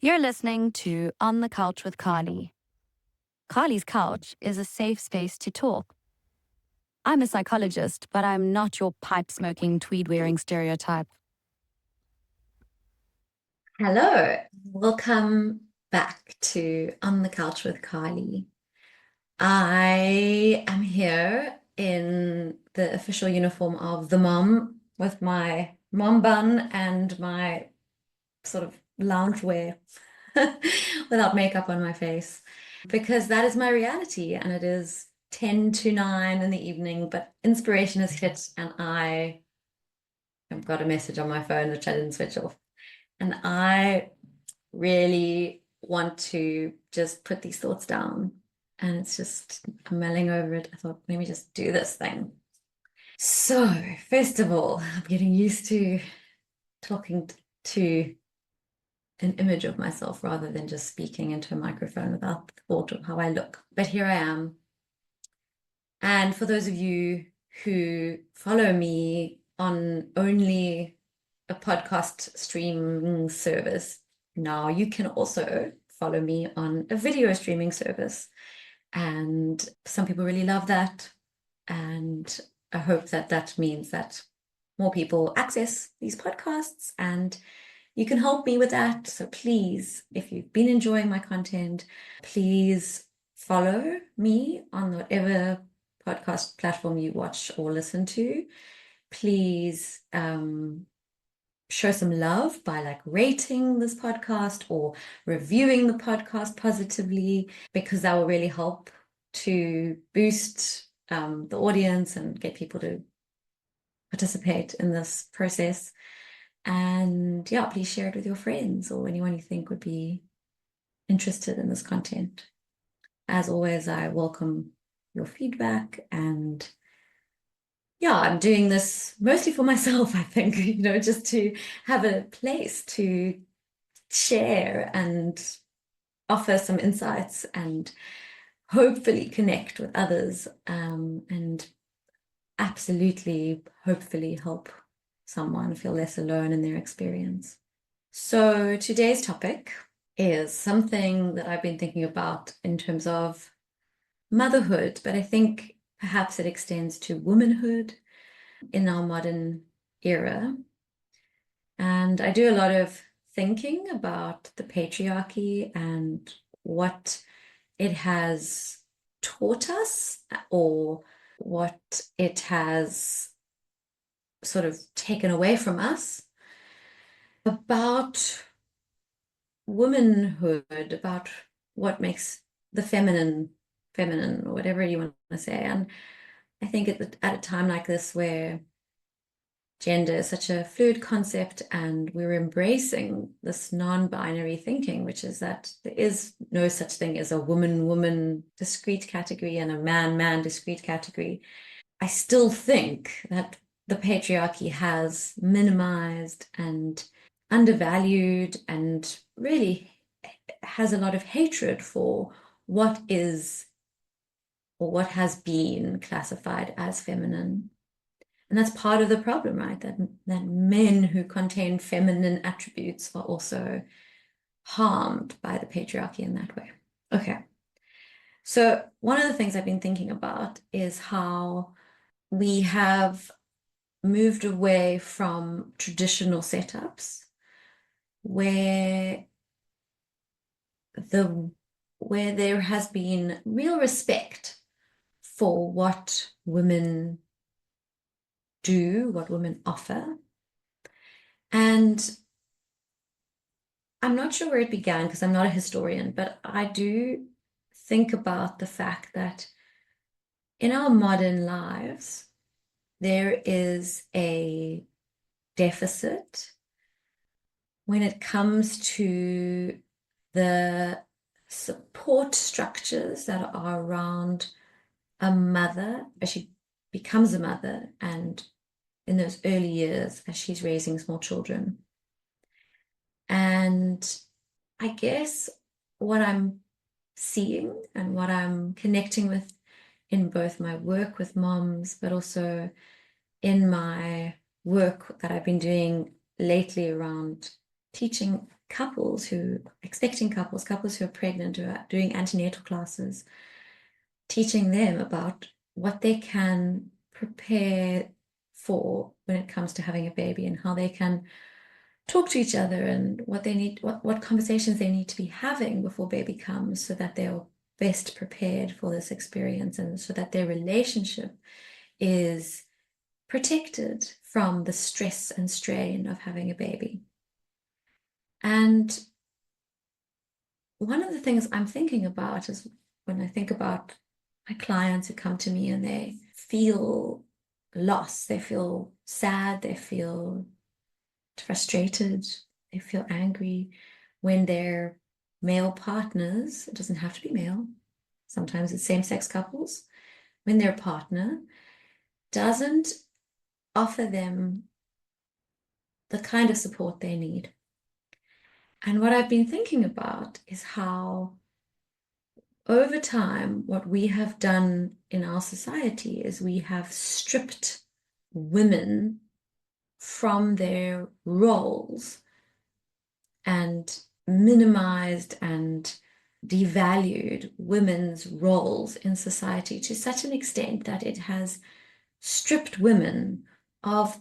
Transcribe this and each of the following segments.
You're listening to On the Couch with Carly. Carly's Couch is a safe space to talk. I'm a psychologist, but I'm not your pipe-smoking, tweed-wearing stereotype. Hello, welcome back to On the Couch with Carly. I am here in the official uniform of the mom with my mom bun and my sort of loungewear without makeup on my face because that is my reality and it is 10 to 9 in the evening, but inspiration has hit and I have got a message on my phone which I didn't switch off. And I really want to just put these thoughts down. And it's just, I'm mulling over it. I thought, let me just do this thing. So, first of all, I'm getting used to talking to an image of myself rather than just speaking into a microphone without the thought of how I look. But here I am. And for those of you who follow me on only a podcast streaming service, now you can also follow me on a video streaming service. And some people really love that. And I hope that that means that more people access these podcasts and you can help me with that. So please, if you've been enjoying my content, please follow me on whatever podcast platform you watch or listen to. Please show some love by rating this podcast or reviewing the podcast positively, because that will really help to boost the audience and get people to participate in this process. And yeah, please share it with your friends or anyone you think would be interested in this content. As always, I welcome your feedback, and yeah, I'm doing this mostly for myself, I think, just to have a place to share and offer some insights and hopefully connect with others, and absolutely, hopefully help someone feel less alone in their experience. So today's topic is something that I've been thinking about in terms of motherhood, but I think perhaps it extends to womanhood in our modern era. And I do a lot of thinking about the patriarchy and what it has taught us or what it has sort of taken away from us, about womanhood, about what makes the feminine, or whatever you want to say. And I think at a time like this where gender is such a fluid concept and we're embracing this non-binary thinking, which is that there is no such thing as a woman discrete category and a man discrete category, I still think that the patriarchy has minimized and undervalued and really has a lot of hatred for what is or what has been classified as feminine. And that's part of the problem, right? That men who contain feminine attributes are also harmed by the patriarchy in that way. Okay. So one of the things I've been thinking about is how we have moved away from traditional setups where there has been real respect for what women do, what women offer. And I'm not sure where it began because I'm not a historian, but I do think about the fact that in our modern lives, there is a deficit when it comes to the support structures that are around a mother as she becomes a mother and in those early years as she's raising small children. And I guess what I'm seeing and what I'm connecting with in both my work with moms, but also in my work that I've been doing lately around teaching couples expecting couples, couples who are pregnant, who are doing antenatal classes, teaching them about what they can prepare for when it comes to having a baby and how they can talk to each other and what they need, what conversations they need to be having before baby comes so that they're best prepared for this experience and so that their relationship is protected from the stress and strain of having a baby. And one of the things I'm thinking about is when I think about my clients who come to me and they feel lost, they feel sad, they feel frustrated, they feel angry when their male partners, it doesn't have to be male, sometimes it's same-sex couples, when their partner doesn't offer them the kind of support they need. And what I've been thinking about is how over time, what we have done in our society is we have stripped women from their roles and minimized and devalued women's roles in society to such an extent that it has stripped women of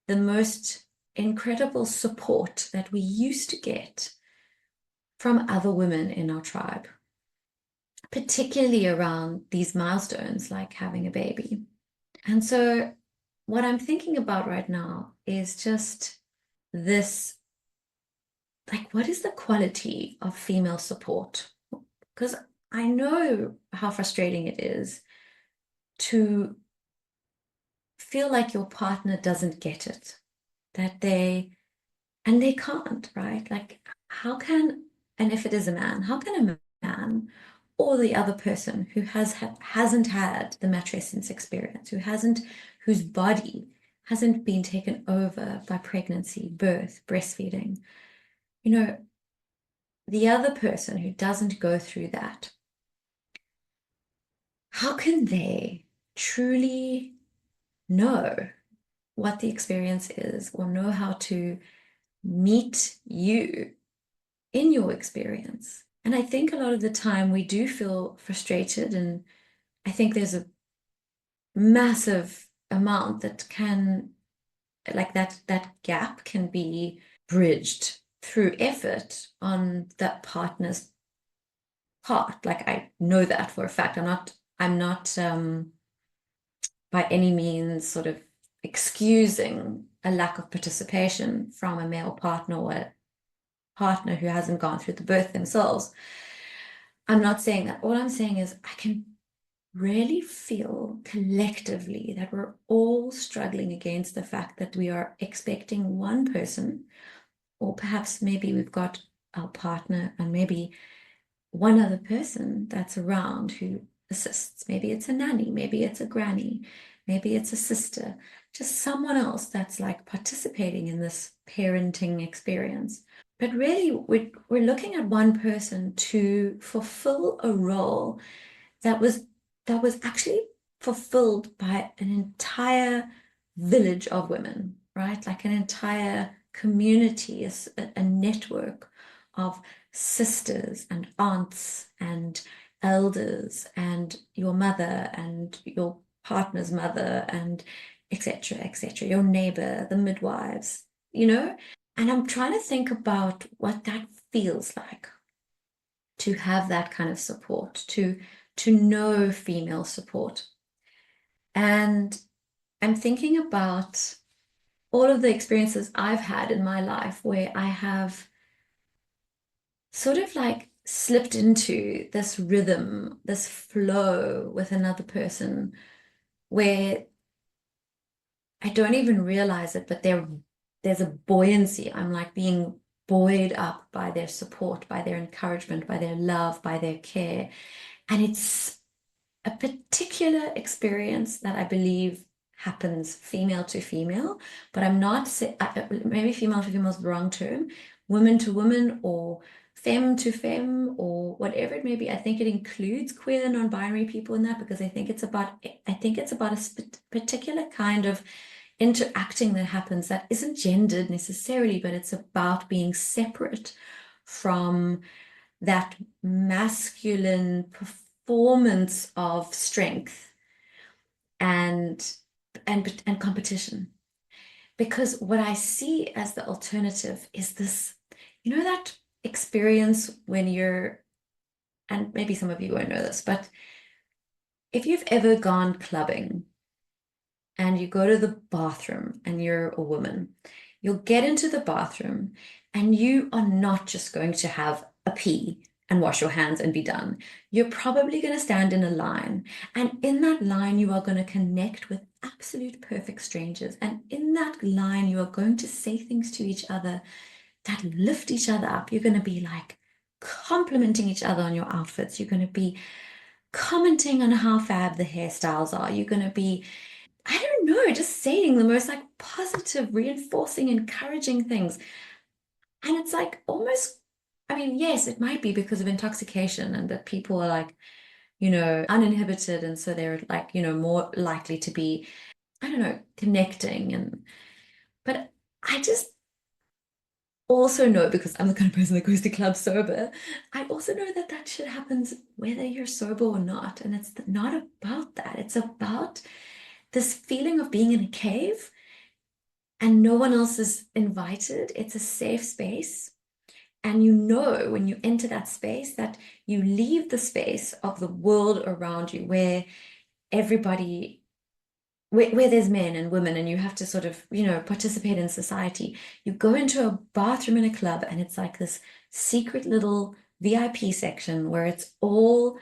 the most incredible support that we used to get from other women in our tribe, particularly around these milestones like having a baby. And so what I'm thinking about right now is just this, like, what is the quality of female support? Because I know how frustrating it is to feel like your partner doesn't get it, that they can't, right? Like, how can, and if it is a man, how can a man or the other person who hasn't had the matrescence experience, whose body hasn't been taken over by pregnancy, birth, breastfeeding, the other person who doesn't go through that, how can they truly know what the experience is or know how to meet you in your experience? And I think a lot of the time we do feel frustrated, and I think there's a massive amount that can, like that gap can be bridged through effort on that partner's part. Like, I know that for a fact. I'm not by any means sort of excusing a lack of participation from a male partner or a partner who hasn't gone through the birth themselves. I'm not saying that. All I'm saying is I can really feel collectively that we're all struggling against the fact that we are expecting one person, or perhaps maybe we've got our partner and maybe one other person that's around who assists. Maybe it's a nanny, maybe it's a granny, maybe it's a sister, just someone else that's like participating in this parenting experience. But really, we're looking at one person to fulfill a role that was actually fulfilled by an entire village of women, right? Like an entire community, a network of sisters and aunts and elders and your mother and your partner's mother and etc., your neighbor, the midwives, And I'm trying to think about what that feels like to have that kind of support, to know female support. And I'm thinking about all of the experiences I've had in my life where I have sort of like slipped into this rhythm, this flow with another person where I don't even realize it, but there's a buoyancy. I'm like being buoyed up by their support, by their encouragement, by their love, by their care. And it's a particular experience that I believe happens female to female, but I'm not, maybe female to female is the wrong term, woman to woman or femme to femme or whatever it may be. I think it includes queer and non-binary people in that because I think it's about a particular kind of interacting that happens that isn't gendered necessarily, but it's about being separate from that masculine performance of strength and and competition. Because what I see as the alternative is this, that experience when you're, and maybe some of you won't know this, but if you've ever gone clubbing and you go to the bathroom and you're a woman, you'll get into the bathroom and you are not just going to have a pee and wash your hands and be done. You're probably going to stand in a line. And in that line, you are going to connect with absolute perfect strangers. And in that line, you are going to say things to each other that lift each other up. You're going to be like complimenting each other on your outfits. You're going to be commenting on how fab the hairstyles are. You're going to be, I don't know, just saying the most like positive, reinforcing, encouraging things. And it's like almost, I mean, yes, it might be because of intoxication and that people are like, uninhibited. And so they're like, more likely to be, I don't know, connecting. But I just also know, because I'm the kind of person that goes to clubs sober, I also know that that shit happens whether you're sober or not. And it's not about that. It's about this feeling of being in a cave and no one else is invited. It's a safe space. And when you enter that space that you leave the space of the world around you where everybody, where there's men and women and you have to sort of, participate in society. You go into a bathroom in a club and it's like this secret little VIP section where it's all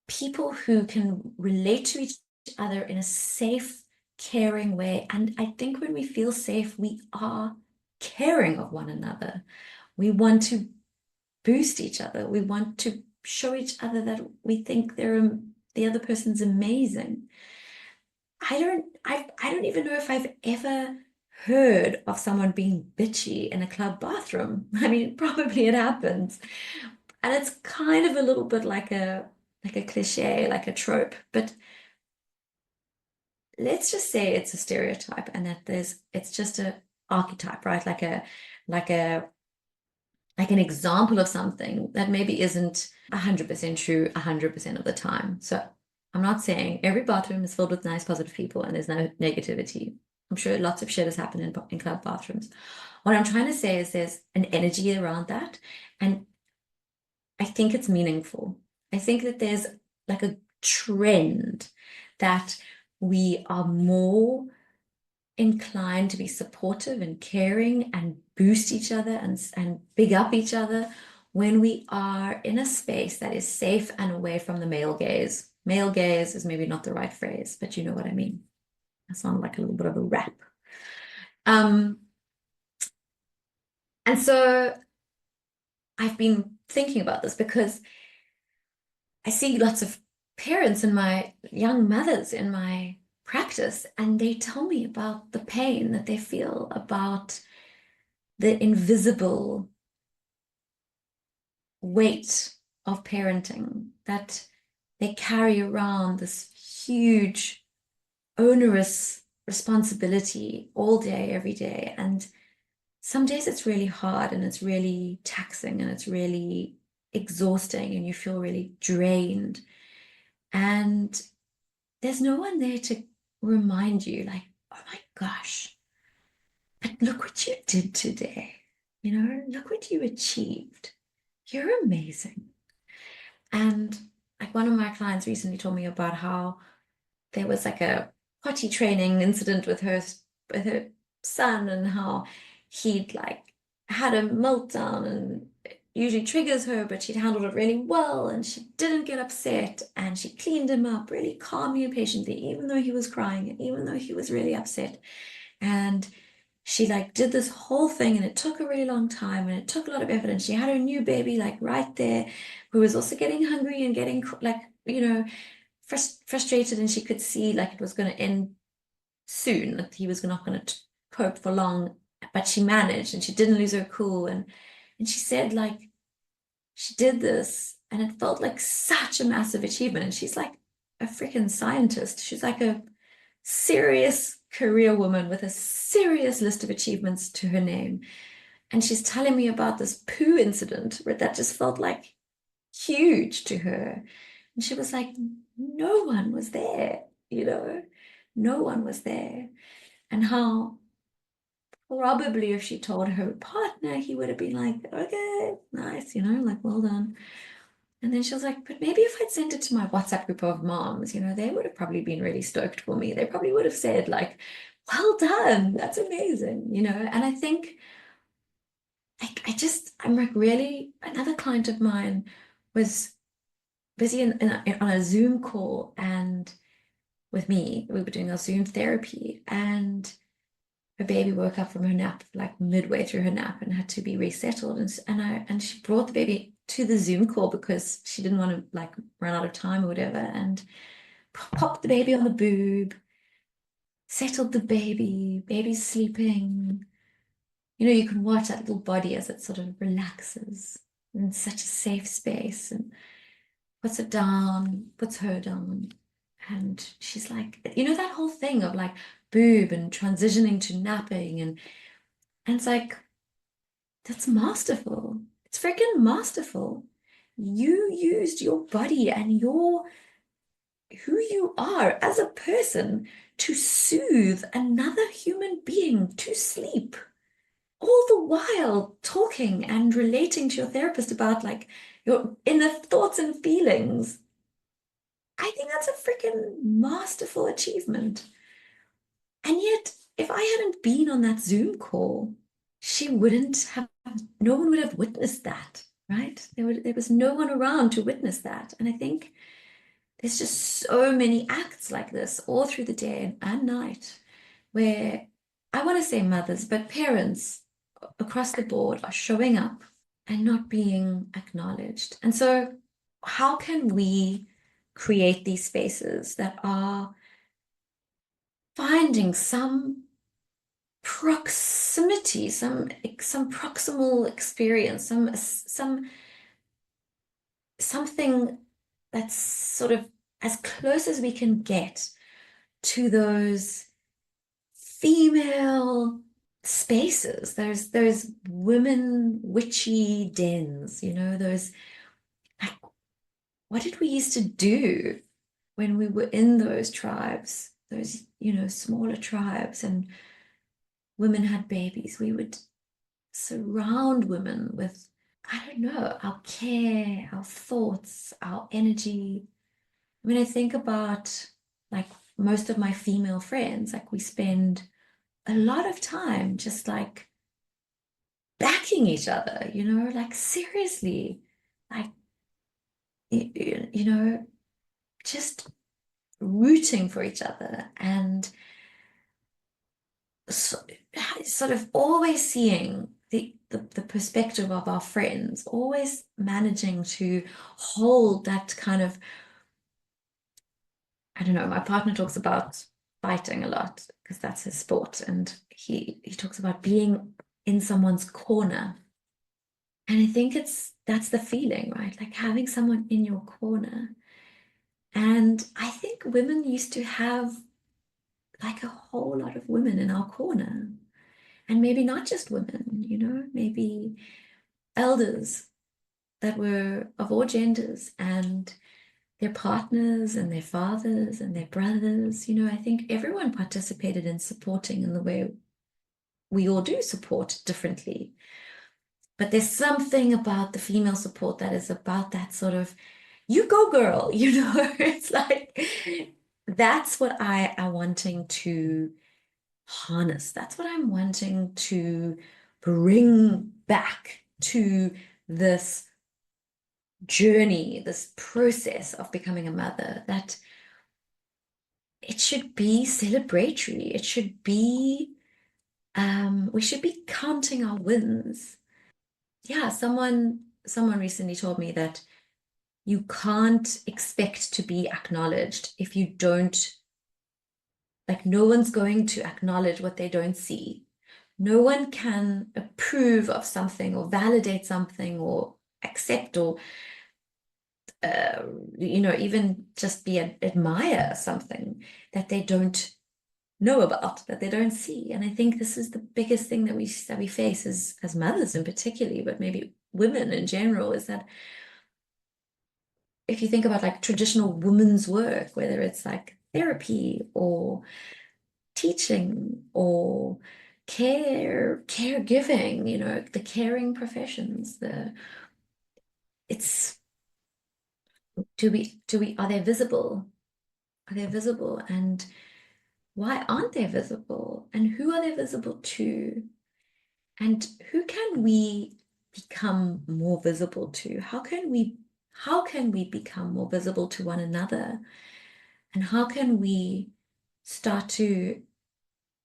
people who can relate to each other in a safe, caring way. And I think when we feel safe, we are caring of one another. We want to boost each other. We want to show each other that we think the other person's amazing. I don't even know if I've ever heard of someone being bitchy in a club bathroom. I mean, probably it happens. And it's kind of a little bit like a cliche, like a trope, but let's just say it's a stereotype and that it's just a archetype, right? Like an example of something that maybe isn't 100% true 100% of the time. So I'm not saying every bathroom is filled with nice, positive people and there's no negativity. I'm sure lots of shit has happened in club bathrooms. What I'm trying to say is there's an energy around that. And I think it's meaningful. I think that there's like a trend that we are more inclined to be supportive and caring and boost each other and big up each other when we are in a space that is safe and away from the male gaze. Male gaze is maybe not the right phrase, but you know what I mean. That sounds like a little bit of a rap. And so I've been thinking about this because I see lots of parents and my young mothers in my practice, and they tell me about the pain that they feel about the invisible weight of parenting, that they carry around this huge, onerous responsibility all day, every day. And some days it's really hard and it's really taxing and it's really exhausting and you feel really drained. And there's no one there to remind you, like, oh my gosh, but look what you did today. Look what you achieved. You're amazing. And like one of my clients recently told me about how there was like a potty training incident with her son and how he'd like had a meltdown and it usually triggers her, but she'd handled it really well and she didn't get upset and she cleaned him up really calmly and patiently, even though he was crying and even though he was really upset. And she like did this whole thing and it took a really long time and it took a lot of effort and she had her new baby like right there who was also getting hungry and getting like frustrated, and she could see like it was going to end soon, like he was not going to cope for long, but she managed and she didn't lose her cool. And she said like she did this and it felt like such a massive achievement. And she's like a freaking scientist. She's like a serious career woman with a serious list of achievements to her name. And she's telling me about this poo incident that just felt like huge to her. And she was like, no one was there, no one was there. And how probably if she told her partner, he would have been like, okay, nice, like, well done. And then she was like, but maybe if I'd sent it to my WhatsApp group of moms, they would have probably been really stoked for me. They probably would have said, like, well done, that's amazing, And I think I'm like, really, another client of mine was busy on a Zoom call and with me, we were doing our Zoom therapy, and her baby woke up from her nap like midway through her nap and had to be resettled. And she brought the baby to the Zoom call because she didn't want to like run out of time or whatever, and popped the baby on the boob, settled the baby, baby's sleeping. You can watch that little body as it sort of relaxes in such a safe space, and puts it down, puts her down. And she's like, that whole thing of like boob and transitioning to napping. And it's like, that's masterful. It's freaking masterful. You used your body and who you are as a person to soothe another human being to sleep, all the while talking and relating to your therapist about like your inner thoughts and feelings. I think that's a freaking masterful achievement. And yet, if I hadn't been on that Zoom call, she wouldn't have, no one would have witnessed that, right? There was no one around to witness that. And I think there's just so many acts like this all through the day and night where I want to say mothers, but parents across the board are showing up and not being acknowledged. And so, how can we create these spaces that are finding some proximity, some proximal experience, something that's sort of as close as we can get to those female spaces, those women witchy dens, those like, what did we used to do when we were in those tribes, those, smaller tribes, and women had babies? We would surround women with, I don't know, our care, our thoughts, our energy. I mean, I think about like most of my female friends, like we spend a lot of time just like backing each other, like seriously, like, just rooting for each other, and so, sort of always seeing the perspective of our friends, always managing to hold that kind of, I don't know, my partner talks about fighting a lot because that's his sport, and he talks about being in someone's corner. And I think that's the feeling, right? Like having someone in your corner. And I think women used to have like a whole lot of women in our corner. And maybe not just women, maybe elders that were of all genders, and their partners and their fathers and their brothers. I think everyone participated in supporting in the way we all do support differently. But there's something about the female support that is about that sort of, you go girl, it's like, that's what I am wanting to harness. That's what I'm wanting to bring back to this journey, this process of becoming a mother, that it should be celebratory. It should be, we should be counting our wins. Yeah, someone recently told me that you can't expect to be acknowledged if you don't, like, no one's going to acknowledge what they don't see. No one can approve of something or validate something or accept or, even just admire something that they don't know about, that they don't see. And I think this is the biggest thing that we face as mothers in particularly, but maybe women in general, is that if you think about like traditional women's work, whether it's like therapy or teaching or caregiving, you know, the caring professions, it's are they visible? Are they visible? And why aren't they visible? And who are they visible to? And who can we become more visible to? How can we become more visible to one another? And how can we start to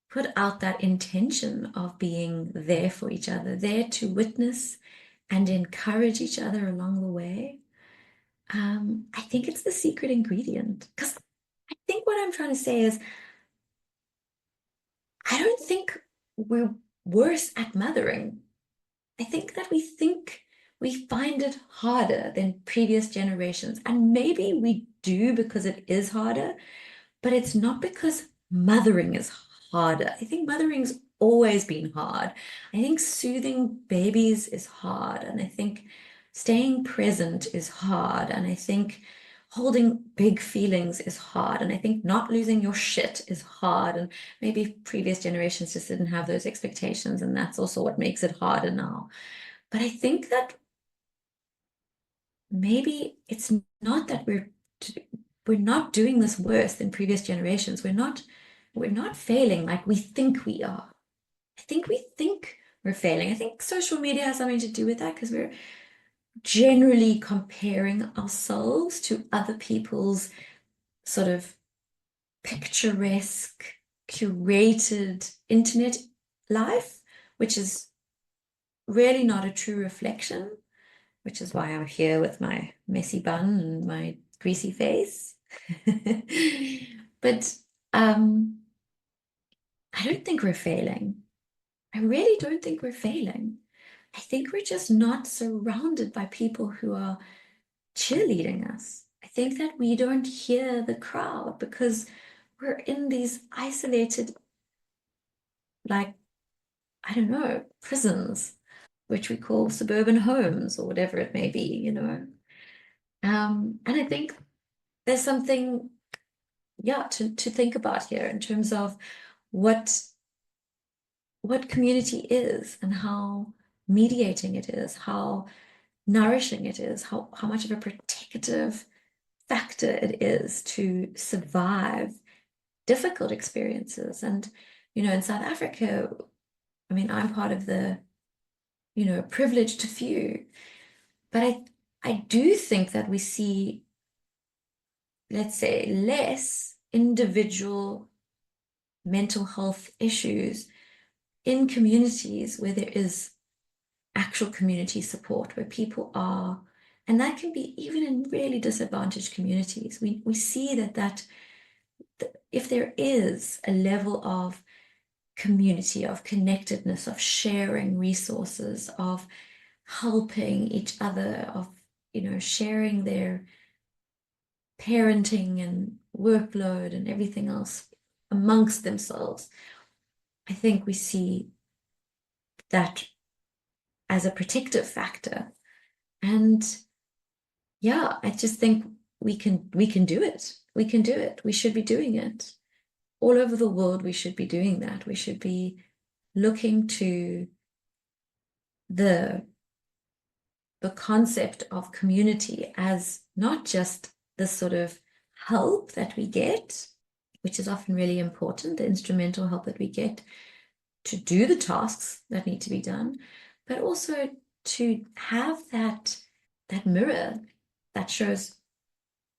put out that intention of being there for each other, there to witness and encourage each other along the way? I think it's the secret ingredient. Because I think what I'm trying to say is, I don't think we're worse at mothering. I think that we find it harder than previous generations. And maybe we do because it is harder, but it's not because mothering is harder. I think mothering's always been hard. I think soothing babies is hard. And I think staying present is hard. And I think holding big feelings is hard. And I think not losing your shit is hard. And maybe previous generations just didn't have those expectations. And that's also what makes it harder now. But I think that maybe it's not that we're not doing this worse than previous generations. We're not failing like we think we are. I think we think we're failing. I think social media has something to do with that, because we're generally comparing ourselves to other people's sort of picturesque, curated internet life, which is really not a true reflection, which is why I'm here with my messy bun and my greasy face. But I don't think we're failing. I really don't think we're failing. I think we're just not surrounded by people who are cheerleading us. I think that we don't hear the crowd because we're in these isolated, like, I don't know, prisons, which we call suburban homes or whatever it may be, you know. And I think there's something, yeah, to think about here in terms of what community is and how mediating it is, how nourishing it is, how much of a protective factor it is to survive difficult experiences. And, you know, in South Africa, I mean, I'm part of the, you know, privileged few, but I do think that we see, let's say, less individual mental health issues in communities where there is actual community support, where people are, and that can be even in really disadvantaged communities. We see that if there is a level of community, of connectedness, of sharing resources, of helping each other, of, you know, sharing their parenting and workload and everything else amongst themselves, I think we see that as a protective factor. And yeah, I just think we can do it. We can do it. We should be doing it. All over the world, we should be doing that. We should be looking to the concept of community as not just the sort of help that we get, which is often really important, the instrumental help that we get to do the tasks that need to be done, but also to have that mirror that shows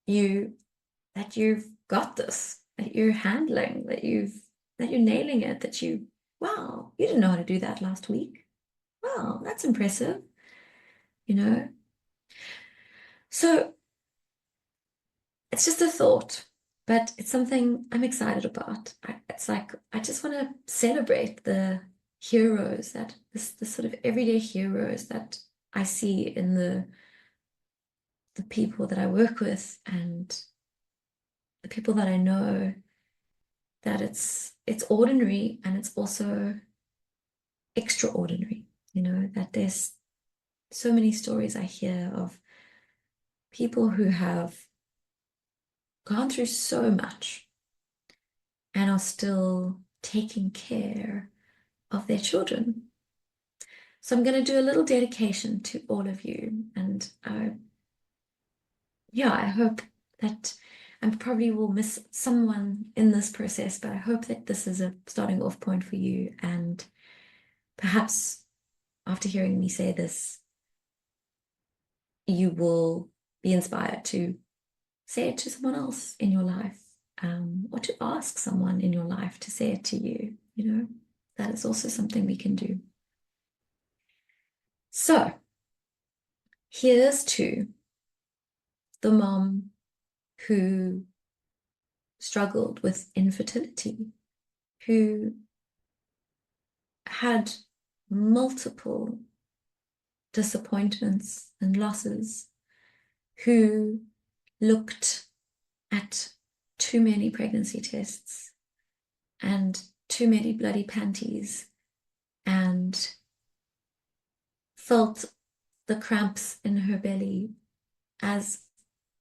you that you've got this, that you're handling, that you're nailing it, wow, you didn't know how to do that last week. Wow, that's impressive, you know? So it's just a thought, but it's something I'm excited about. It's like, I just want to celebrate the heroes, the sort of everyday heroes that I see in the people that I work with and the people that I know, that it's ordinary and it's also extraordinary, that there's so many stories I hear of people who have gone through so much and are still taking care of their children. So I'm going to do a little dedication to all of you. And I hope that I probably will miss someone in this process, but I hope that this is a starting off point for you. And perhaps after hearing me say this, you will be inspired to say it to someone else in your life, or to ask someone in your life to say it to you. That is also something we can do. So here's to the mom who struggled with infertility, who had multiple disappointments and losses, who looked at too many pregnancy tests and too many bloody panties and felt the cramps in her belly as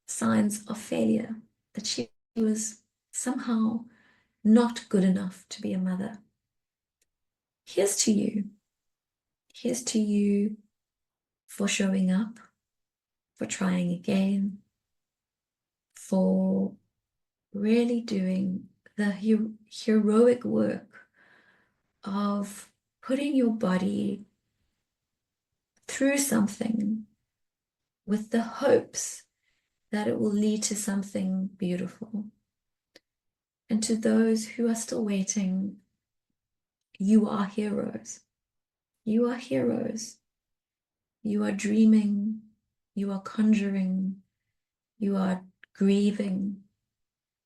signs of failure, that she was somehow not good enough to be a mother. Here's to you. Here's to you for showing up, for trying again, for really doing the heroic work of putting your body through something with the hopes that it will lead to something beautiful. And to those who are still waiting, you are heroes. You are heroes. You are dreaming. You are conjuring. You are grieving.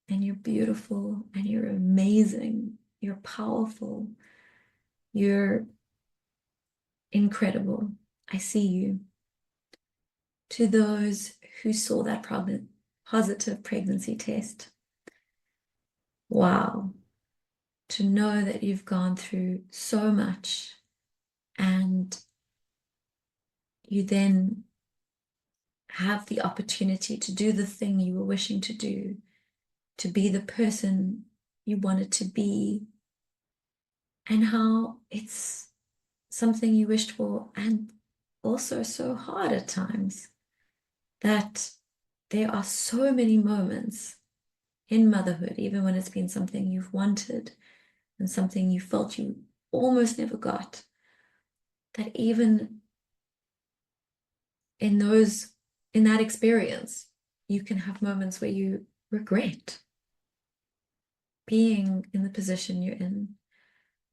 And you're beautiful. And you're amazing. You're powerful. You're incredible. I see you. To those who saw that positive pregnancy test, wow. To know that you've gone through so much and you then have the opportunity to do the thing you were wishing to do, to be the person you wanted to be, and how it's something you wished for and also so hard at times, that there are so many moments in motherhood, even when it's been something you've wanted and something you felt you almost never got, that even in that experience, you can have moments where you regret being in the position you're in,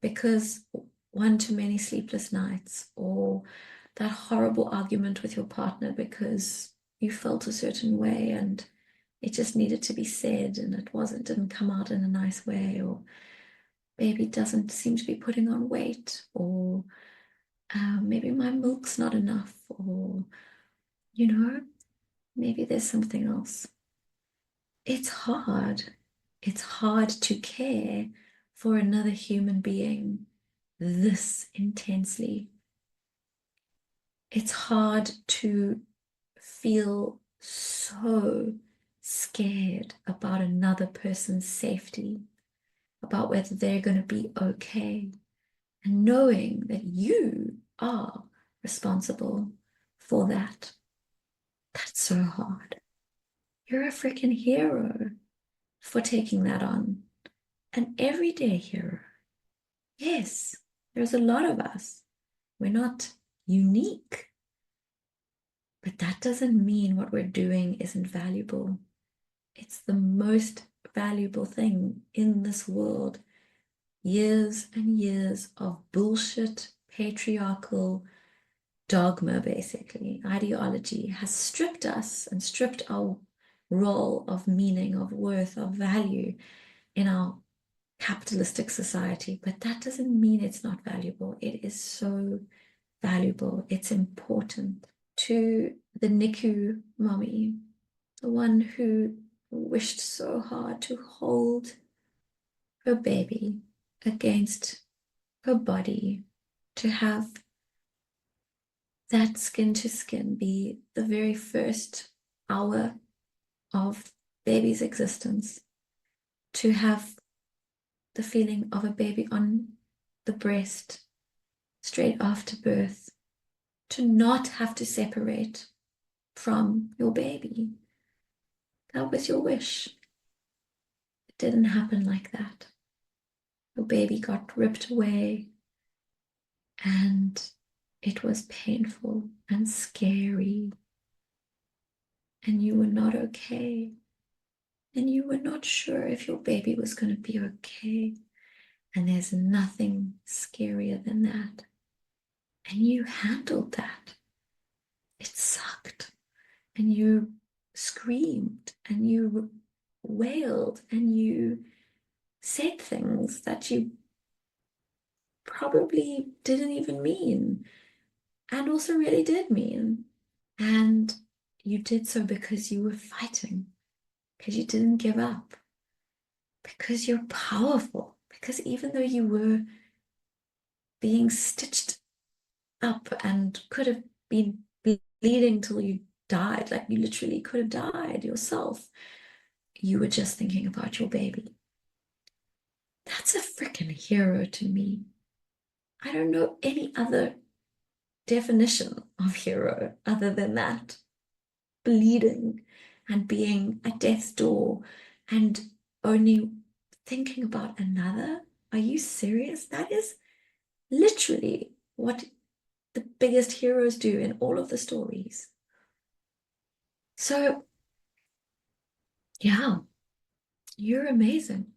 because one too many sleepless nights, or that horrible argument with your partner because you felt a certain way and it just needed to be said and didn't come out in a nice way, or baby doesn't seem to be putting on weight, or maybe my milk's not enough, or maybe there's something else. It's hard. It's hard to care for another human being this intensely. It's hard to feel so scared about another person's safety, about whether they're going to be okay, and knowing that you are responsible for that. That's so hard. You're a freaking hero for taking that on. An everyday hero. Yes, there's a lot of us. We're not unique. But that doesn't mean what we're doing isn't valuable. It's the most valuable thing in this world. Years and years of bullshit, patriarchal dogma, basically, ideology, has stripped us and stripped our role of meaning, of worth, of value in our capitalistic society. But that doesn't mean it's not valuable. It is so valuable. It's important. To the NICU mommy, the one who wished so hard to hold her baby against her body, to have that skin to skin be the very first hour of baby's existence, to have the feeling of a baby on the breast straight after birth, to not have to separate from your baby. That was your wish. It didn't happen like that. Your baby got ripped away, and it was painful and scary, and you were not okay, and you were not sure if your baby was going to be okay. And there's nothing scarier than that. And you handled that. It sucked, and you screamed, and you wailed, and you said things that you probably didn't even mean, and also really did mean. And you did so because you were fighting, because you didn't give up, because you're powerful, because even though you were being stitched up and could have been bleeding till you died, like you literally could have died yourself, you were just thinking about your baby. That's a freaking hero to me. I don't know any other definition of hero other than that. Bleeding and being at death's door and only thinking about another. Are you serious? That is literally what the biggest heroes do in all of the stories. So, yeah, you're amazing.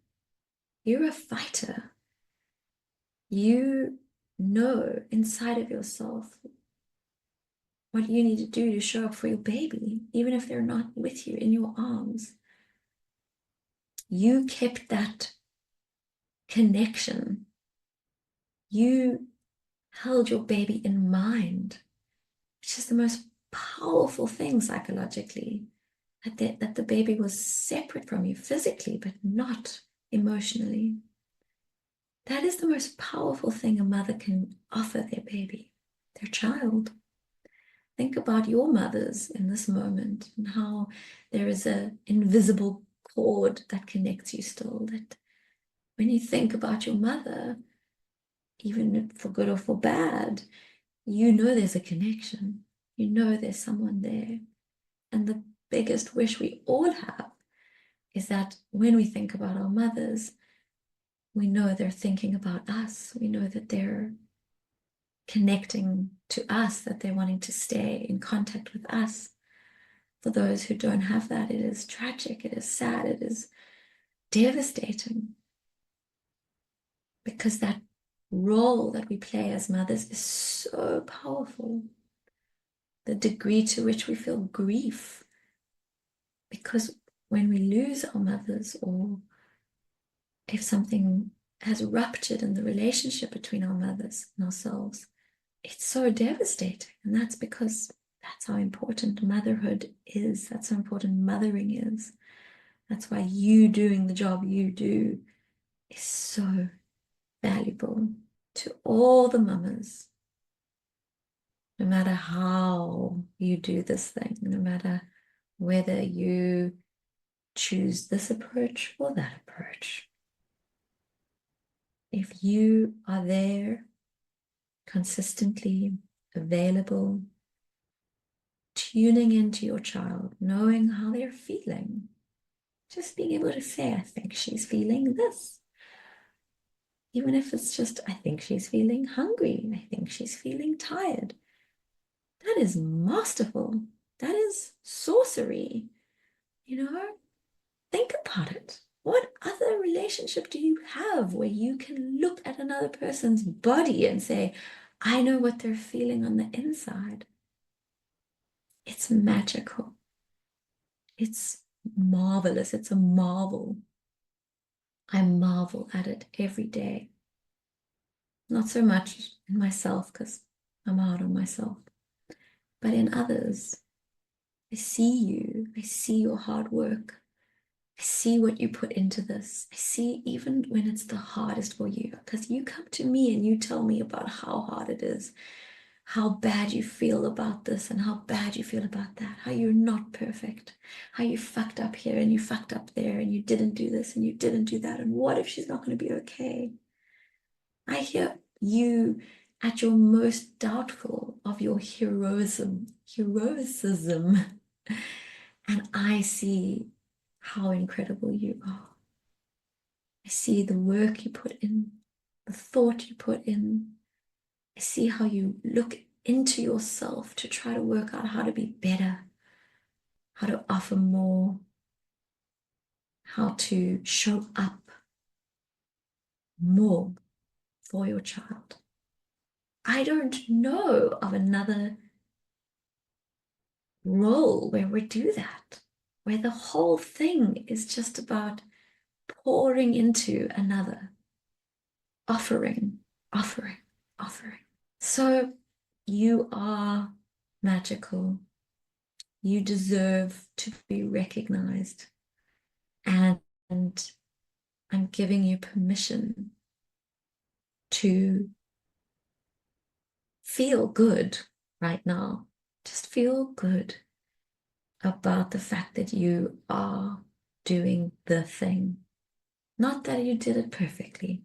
You're a fighter. You know inside of yourself what you need to do to show up for your baby, even if they're not with you in your arms. You kept that connection. You held your baby in mind, which is the most powerful thing psychologically, that the baby was separate from you physically, but not emotionally. That is the most powerful thing a mother can offer their baby, their child. Think about your mothers in this moment and how there is an invisible cord that connects you still. That when you think about your mother, even for good or for bad, you know there's a connection. You know there's someone there. And the biggest wish we all have is that when we think about our mothers, we know they're thinking about us. We know that they're connecting to us, that they're wanting to stay in contact with us. For those who don't have that, it is tragic, it is sad, it is devastating. Because that role that we play as mothers is so powerful. The degree to which we feel grief. Because when we lose our mothers, or if something has ruptured in the relationship between our mothers and ourselves, it's so devastating. And that's because that's how important motherhood is. That's how important mothering is. That's why you doing the job you do is so valuable to all the mamas. No matter how you do this thing, no matter whether you choose this approach or that approach. If you are there, consistently available, tuning into your child, knowing how they're feeling, just being able to say, I think she's feeling this. Even if it's just, I think she's feeling hungry. I think she's feeling tired. That is masterful. That is sorcery. You know, think about it. What other relationship do you have where you can look at another person's body and say, I know what they're feeling on the inside? It's magical. It's marvelous. It's a marvel. I marvel at it every day. Not so much in myself because I'm hard on myself, but in others. I see you. I see your hard work. I see what you put into this. I see even when it's the hardest for you, because you come to me and you tell me about how hard it is, how bad you feel about this and how bad you feel about that, how you're not perfect, how you fucked up here and you fucked up there and you didn't do this and you didn't do that. And what if she's not going to be okay? I hear you at your most doubtful of your heroism. And I see how incredible you are. I see the work you put in, the thought you put in. I see how you look into yourself to try to work out how to be better, how to offer more, how to show up more for your child. I don't know of another role where we do that, where the whole thing is just about pouring into another, offering, offering, offering. So you are magical. You deserve to be recognized. And I'm giving you permission to feel good right now. Just feel good about the fact that you are doing the thing. Not that you did it perfectly.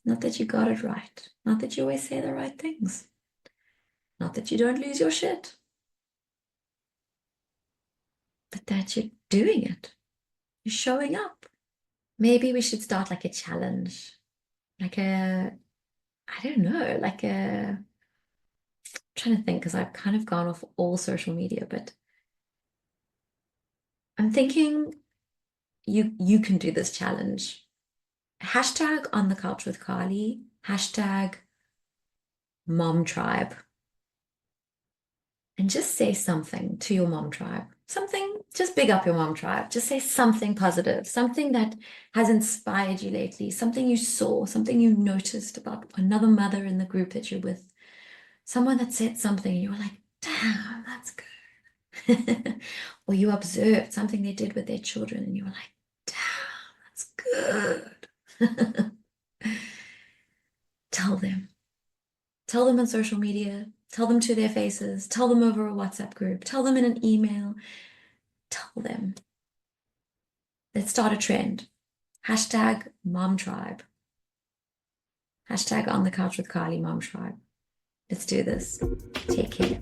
Not that you got it right. Not that you always say the right things. Not that you don't lose your shit. But that you're doing it. You're showing up. Maybe we should start like a challenge. Like a, I don't know, like a, I'm trying to think because I've kind of gone off all social media, but I'm thinking you can do this challenge. Hashtag on the couch with Carly, hashtag MomTribe. And just say something to your MomTribe. Something, just big up your MomTribe. Just say something positive, something that has inspired you lately, something you saw, something you noticed about another mother in the group that you're with. Someone that said something and you were like, damn, that's good. Or you observed something they did with their children and you were like, damn, that's good. Tell them. Tell them on social media. Tell them to their faces. Tell them over a WhatsApp group. Tell them in an email. Tell them. Let's start a trend. Hashtag MomTribe. Hashtag on the couch with Carly MomTribe. Let's do this. Take care.